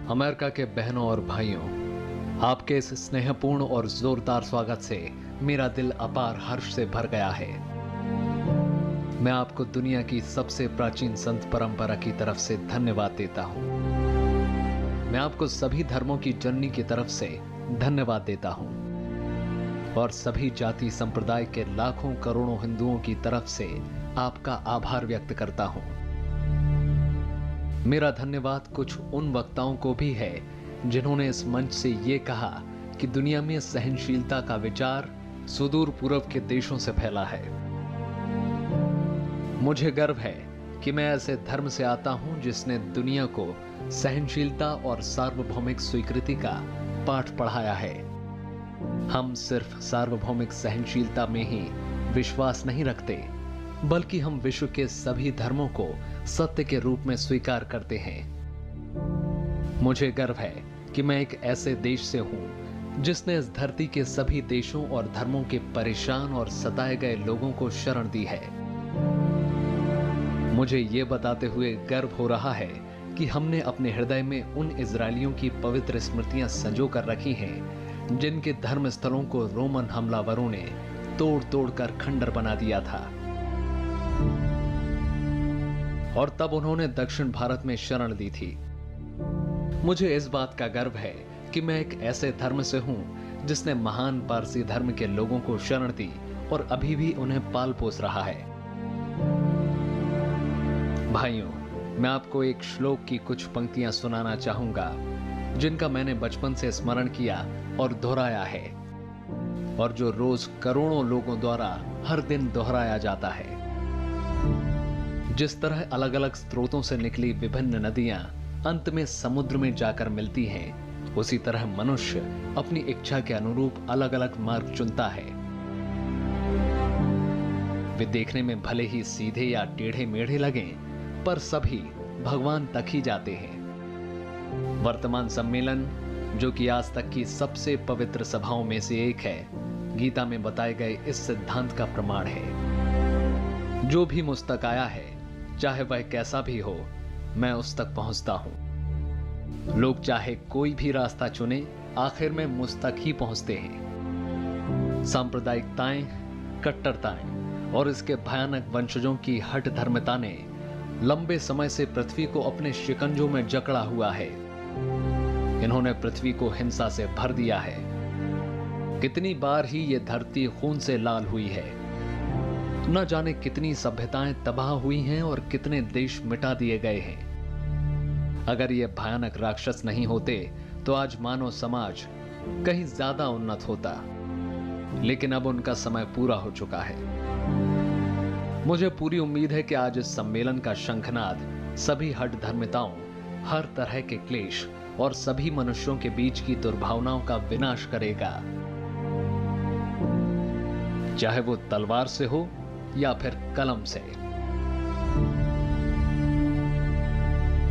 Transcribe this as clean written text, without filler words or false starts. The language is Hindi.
अमेरिका के बहनों और भाइयों, आपके इस स्नेहपूर्ण और जोरदार स्वागत से मेरा दिल अपार हर्ष से भर गया है। मैं आपको दुनिया की सबसे प्राचीन संत परंपरा की तरफ से धन्यवाद देता हूं। मैं आपको सभी धर्मों की जननी की तरफ से धन्यवाद देता हूं और सभी जाति संप्रदाय के लाखों करोड़ों हिंदुओं की तरफ से आपका आभार व्यक्त करता हूं। मेरा धन्यवाद कुछ उन वक्ताओं को भी है जिन्होंने इस मंच से ये कहा कि दुनिया में सहनशीलता का विचार सुदूर पूर्व के देशों से फैला है। मुझे गर्व है कि मैं ऐसे धर्म से आता हूं जिसने दुनिया को सहनशीलता और सार्वभौमिक स्वीकृति का पाठ पढ़ाया है। हम सिर्फ सार्वभौमिक सहनशीलता में ही विश्वास नहीं रखते, बल्कि हम विश्व के सभी धर्मों को सत्य के रूप में स्वीकार करते हैं। मुझे गर्व है कि मैं एक ऐसे देश से हूं जिसने इस धरती के सभी देशों और धर्मों के परेशान और सताए गए लोगों को शरण दी है। मुझे ये बताते हुए गर्व हो रहा है कि हमने अपने हृदय में उन इजरायलियों की पवित्र स्मृतियां संजो कर रखी हैं जिनके धर्म स्थलों को रोमन हमलावरों ने तोड़ तोड़ कर खंडर बना दिया था और तब उन्होंने दक्षिण भारत में शरण ली थी। मुझे इस बात का गर्व है कि मैं एक ऐसे धर्म से हूं जिसने महान पारसी धर्म के लोगों को शरण दी और अभी भी उन्हें पाल पोस रहा है। भाइयों, मैं आपको एक श्लोक की कुछ पंक्तियां सुनाना चाहूंगा जिनका मैंने बचपन से स्मरण किया और दोहराया है और जो रोज करोड़ों लोगों द्वारा हर दिन दोहराया जाता है। जिस तरह अलग अलग स्रोतों से निकली विभिन्न नदियां अंत में समुद्र में जाकर मिलती हैं, उसी तरह मनुष्य अपनी इच्छा के अनुरूप अलग अलग मार्ग चुनता है। वे देखने में भले ही सीधे या टेढ़े मेढ़े लगें, पर सभी भगवान तक ही जाते हैं। वर्तमान सम्मेलन, जो कि आज तक की सबसे पवित्र सभाओं में से एक है, गीता में बताए गए इस सिद्धांत का प्रमाण है। जो भी मुझ तक आया है, चाहे वह कैसा भी हो, मैं उस तक पहुंचता हूं। लोग चाहे कोई भी रास्ता चुने, आखिर में मुझ तक ही पहुंचते हैं। सांप्रदायिकताएं, कट्टरताएं और इसके भयानक वंशजों की हठ धर्मता ने लंबे समय से पृथ्वी को अपने शिकंजों में जकड़ा हुआ है। इन्होंने पृथ्वी को हिंसा से भर दिया है। कितनी बार ही ये धरती खून से लाल हुई है। न जाने कितनी सभ्यताएं तबाह हुई हैं और कितने देश मिटा दिए गए हैं। अगर ये भयानक राक्षस नहीं होते तो आज मानव समाज कहीं ज्यादा उन्नत होता, लेकिन अब उनका समय पूरा हो चुका है। मुझे पूरी उम्मीद है कि आज इस सम्मेलन का शंखनाद सभी हठ धर्मिताओं, हर तरह के क्लेश और सभी मनुष्यों के बीच की दुर्भावनाओं का विनाश करेगा, चाहे वो तलवार से हो या फिर कलम से।